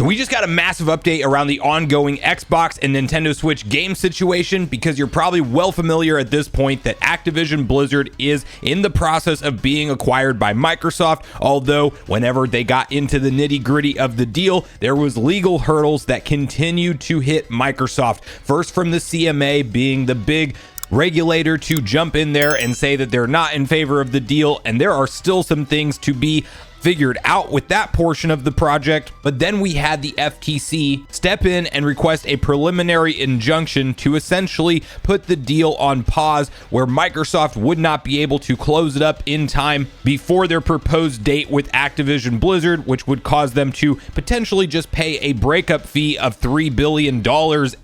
So we just got a massive update around the ongoing Xbox and Nintendo Switch game situation, because you're probably well familiar at this point that Activision Blizzard is in the process of being acquired by Microsoft, although whenever they got into the nitty-gritty of the deal, there was legal hurdles that continued to hit Microsoft. First from the CMA being the big regulator to jump in there and say that they're not in favor of the deal, and there are still some things to be figured out with that portion of the project. But then we had the FTC step in and request a preliminary injunction to essentially put the deal on pause, where Microsoft would not be able to close it up in time before their proposed date with Activision Blizzard, which would cause them to potentially just pay a breakup fee of $3 billion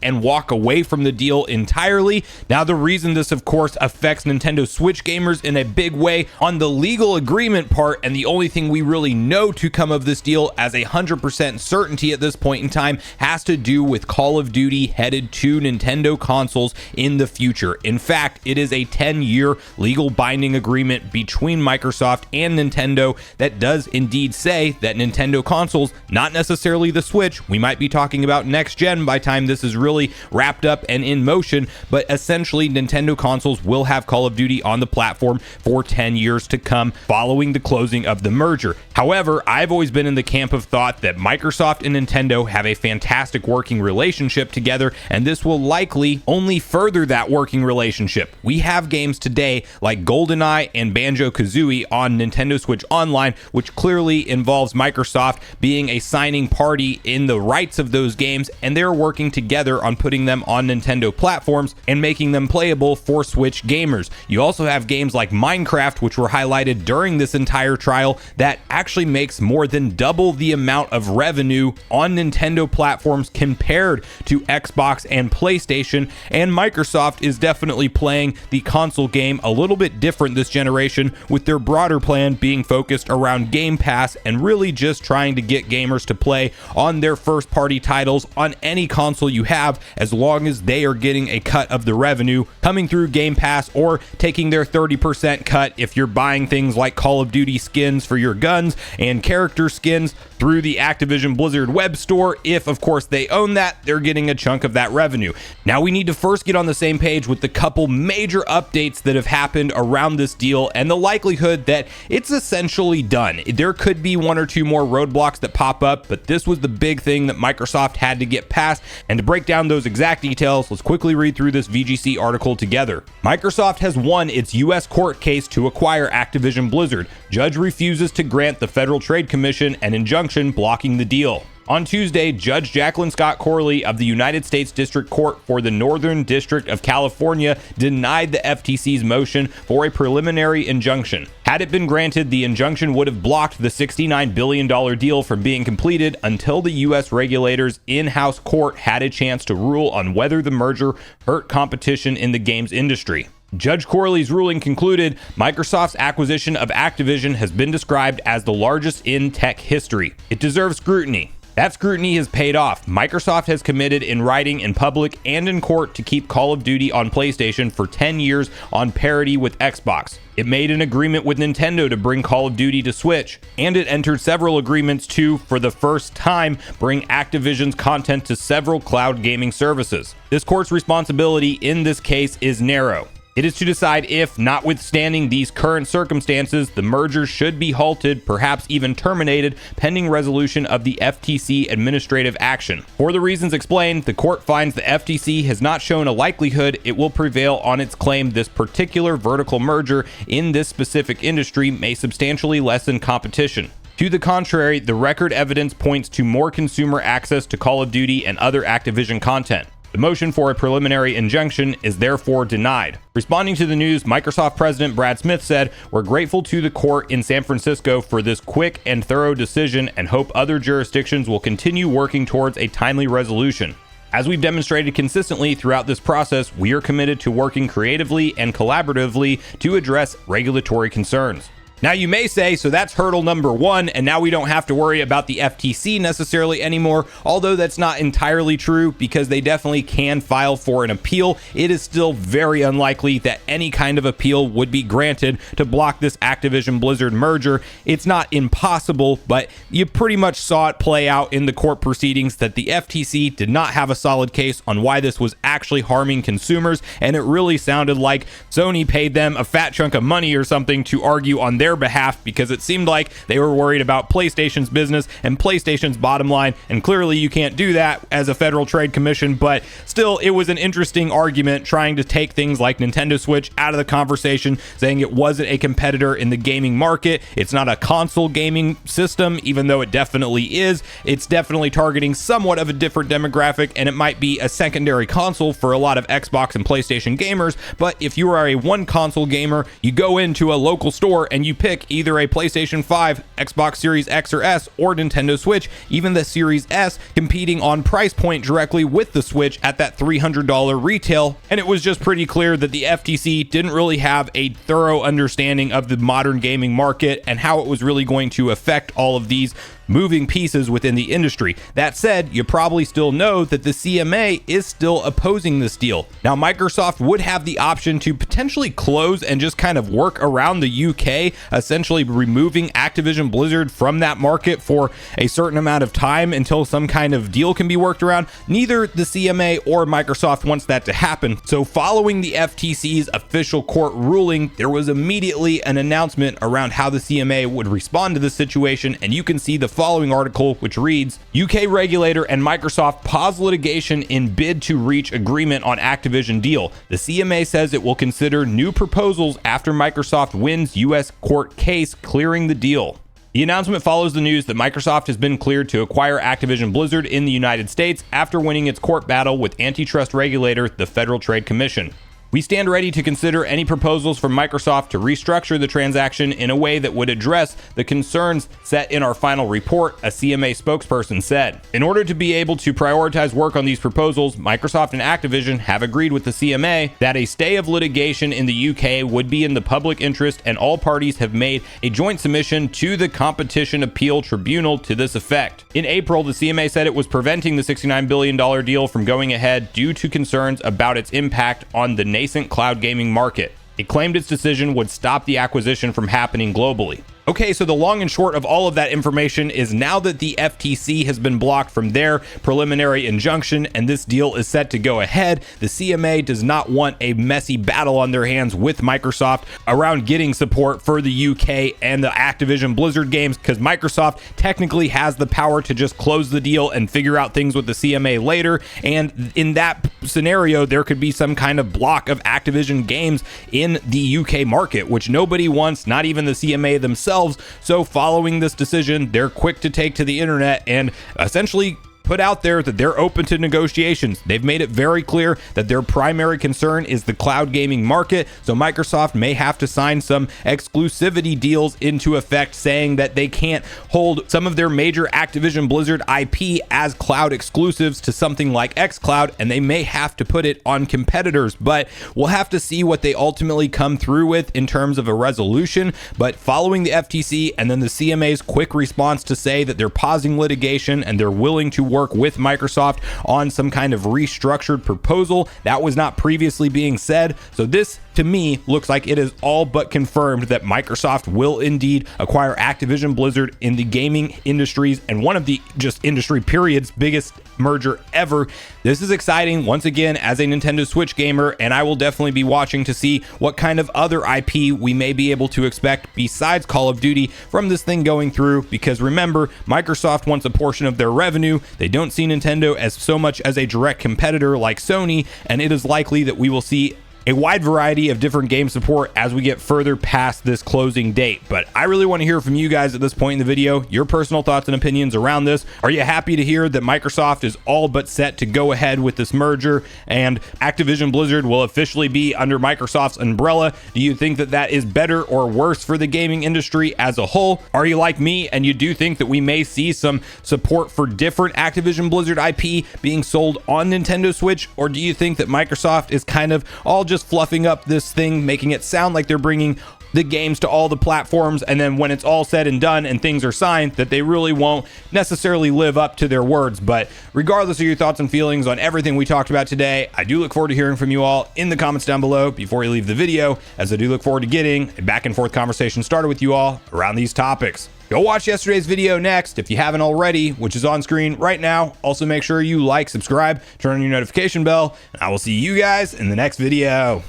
and walk away from the deal entirely. Now, the reason this, of course, affects Nintendo Switch gamers in a big way on the legal agreement part, and the only thing we really know to come of this deal as 100% certainty at this point in time, has to do with Call of Duty headed to Nintendo consoles in the future. In fact, it is a 10-year legal binding agreement between Microsoft and Nintendo that does indeed say that Nintendo consoles, not necessarily the Switch, we might be talking about next gen by time this is really wrapped up and in motion, but essentially Nintendo consoles will have Call of Duty on the platform for 10 years to come following the closing of the merger. However, I've always been in the camp of thought that Microsoft and Nintendo have a fantastic working relationship together, and this will likely only further that working relationship. We have games today like GoldenEye and Banjo-Kazooie on Nintendo Switch Online, which clearly involves Microsoft being a signing party in the rights of those games, and they're working together on putting them on Nintendo platforms and making them playable for Switch gamers. You also have games like Minecraft, which were highlighted during this entire trial, that actually makes more than double the amount of revenue on Nintendo platforms compared to Xbox and PlayStation, and Microsoft is definitely playing the console game a little bit different this generation, with their broader plan being focused around Game Pass and really just trying to get gamers to play on their first party titles on any console you have, as long as they are getting a cut of the revenue coming through Game Pass, or taking their 30% cut if you're buying things like Call of Duty skins for your guns and character skins through the Activision Blizzard web store. If, of course, they own that, they're getting a chunk of that revenue. Now, we need to first get on the same page with the couple major updates that have happened around this deal and the likelihood that it's essentially done. There could be one or two more roadblocks that pop up, but this was the big thing that Microsoft had to get past. And to break down those exact details, let's quickly read through this VGC article together. Microsoft has won its U.S. court case to acquire Activision Blizzard. Judge refuses to grant the Federal Trade Commission an injunction blocking the deal. On Tuesday, Judge Jacqueline Scott Corley of the United States District Court for the Northern District of California denied the FTC's motion for a preliminary injunction. Had it been granted, the injunction would have blocked the $69 billion deal from being completed until the U.S. regulators' in-house court had a chance to rule on whether the merger hurt competition in the games industry. Judge Corley's ruling concluded Microsoft's acquisition of Activision has been described as the largest in tech history. It deserves scrutiny. That scrutiny has paid off. Microsoft has committed in writing, in public, and in court to keep Call of Duty on PlayStation for 10 years on parity with Xbox. It made an agreement with Nintendo to bring Call of Duty to Switch, and it entered several agreements to, for the first time, bring Activision's content to several cloud gaming services. This court's responsibility in this case is narrow. It is to decide if, notwithstanding these current circumstances, the merger should be halted, perhaps even terminated, pending resolution of the FTC administrative action. For the reasons explained, the court finds the FTC has not shown a likelihood it will prevail on its claim this particular vertical merger in this specific industry may substantially lessen competition. To the contrary, the record evidence points to more consumer access to Call of Duty and other Activision content. The motion for a preliminary injunction is therefore denied. Responding to the news, Microsoft President Brad Smith said, "We're grateful to the court in San Francisco for this quick and thorough decision and hope other jurisdictions will continue working towards a timely resolution. As we've demonstrated consistently throughout this process, we are committed to working creatively and collaboratively to address regulatory concerns." Now you may say, so that's hurdle number one, and now we don't have to worry about the FTC necessarily anymore, although that's not entirely true because they definitely can file for an appeal. It is still very unlikely that any kind of appeal would be granted to block this Activision Blizzard merger. It's not impossible, but you pretty much saw it play out in the court proceedings that the FTC did not have a solid case on why this was actually harming consumers, and it really sounded like Sony paid them a fat chunk of money or something to argue on their behalf because it seemed like they were worried about PlayStation's business and PlayStation's bottom line, and clearly you can't do that as a Federal Trade Commission, but still it was an interesting argument trying to take things like Nintendo Switch out of the conversation, saying it wasn't a competitor in the gaming market. It's not a console gaming system, even though it definitely is. It's definitely targeting somewhat of a different demographic, and it might be a secondary console for a lot of Xbox and PlayStation gamers, but if you are a one console gamer, you go into a local store and you pick either a PlayStation 5, Xbox Series X or S, or Nintendo Switch, even the Series S, competing on price point directly with the Switch at that $300 retail. And it was just pretty clear that the FTC didn't really have a thorough understanding of the modern gaming market and how it was really going to affect all of these moving pieces within the industry. That said, you probably still know that the CMA is still opposing this deal. Now, Microsoft would have the option to potentially close and just kind of work around the UK, essentially removing Activision Blizzard from that market for a certain amount of time until some kind of deal can be worked around. Neither the CMA or Microsoft wants that to happen. So following the FTC's official court ruling, there was immediately an announcement around how the CMA would respond to the situation, and you can see the following article, which reads, UK regulator and Microsoft pause litigation in bid to reach agreement on Activision deal. The CMA says it will consider new proposals after Microsoft wins US court case clearing the deal. The announcement follows the news that Microsoft has been cleared to acquire Activision Blizzard in the United States after winning its court battle with antitrust regulator, the Federal Trade Commission. We stand ready to consider any proposals from Microsoft to restructure the transaction in a way that would address the concerns set in our final report, a CMA spokesperson said. In order to be able to prioritize work on these proposals, Microsoft and Activision have agreed with the CMA that a stay of litigation in the UK would be in the public interest, and all parties have made a joint submission to the Competition Appeal Tribunal to this effect. In April, the CMA said it was preventing the $69 billion deal from going ahead due to concerns about its impact on the nascent cloud gaming market. It claimed its decision would stop the acquisition from happening globally. Okay, so the long and short of all of that information is now that the FTC has been blocked from their preliminary injunction and this deal is set to go ahead, the CMA does not want a messy battle on their hands with Microsoft around getting support for the UK and the Activision Blizzard games, because Microsoft technically has the power to just close the deal and figure out things with the CMA later, and in that scenario, there could be some kind of block of Activision games in the UK market, which nobody wants, not even the CMA themselves. So following this decision, they're quick to take to the internet and essentially put out there that they're open to negotiations. They've made it very clear that their primary concern is the cloud gaming market, so Microsoft may have to sign some exclusivity deals into effect, saying that they can't hold some of their major Activision Blizzard IP as cloud exclusives to something like xCloud, and they may have to put it on competitors, but we'll have to see what they ultimately come through with in terms of a resolution. But following the FTC and then the CMA's quick response to say that they're pausing litigation and they're willing to work with Microsoft on some kind of restructured proposal, that was not previously being said. So this, to me, looks like it is all but confirmed that Microsoft will indeed acquire Activision Blizzard in the gaming industries, and one of the just industry period's biggest merger ever. This is exciting once again as a Nintendo Switch gamer, and I will definitely be watching to see what kind of other IP we may be able to expect besides Call of Duty from this thing going through, because remember, Microsoft wants a portion of their revenue. They don't see Nintendo as so much as a direct competitor like Sony, and it is likely that we will see a wide variety of different game support as we get further past this closing date. But I really want to hear from you guys at this point in the video, your personal thoughts and opinions around this. Are you happy to hear that Microsoft is all but set to go ahead with this merger and Activision Blizzard will officially be under Microsoft's umbrella? Do you think that that is better or worse for the gaming industry as a whole? Are you like me and you do think that we may see some support for different Activision Blizzard IP being sold on Nintendo Switch? Or do you think that Microsoft is kind of all just fluffing up this thing, making it sound like they're bringing the games to all the platforms, and then when it's all said and done and things are signed, that they really won't necessarily live up to their words. But regardless of your thoughts and feelings on everything we talked about today, I do look forward to hearing from you all in the comments down below before you leave the video, as I do look forward to getting a back and forth conversation started with you all around these topics. Go watch yesterday's video next if you haven't already, which is on screen right now. Also, make sure you like, subscribe, turn on your notification bell, and I will see you guys in the next video.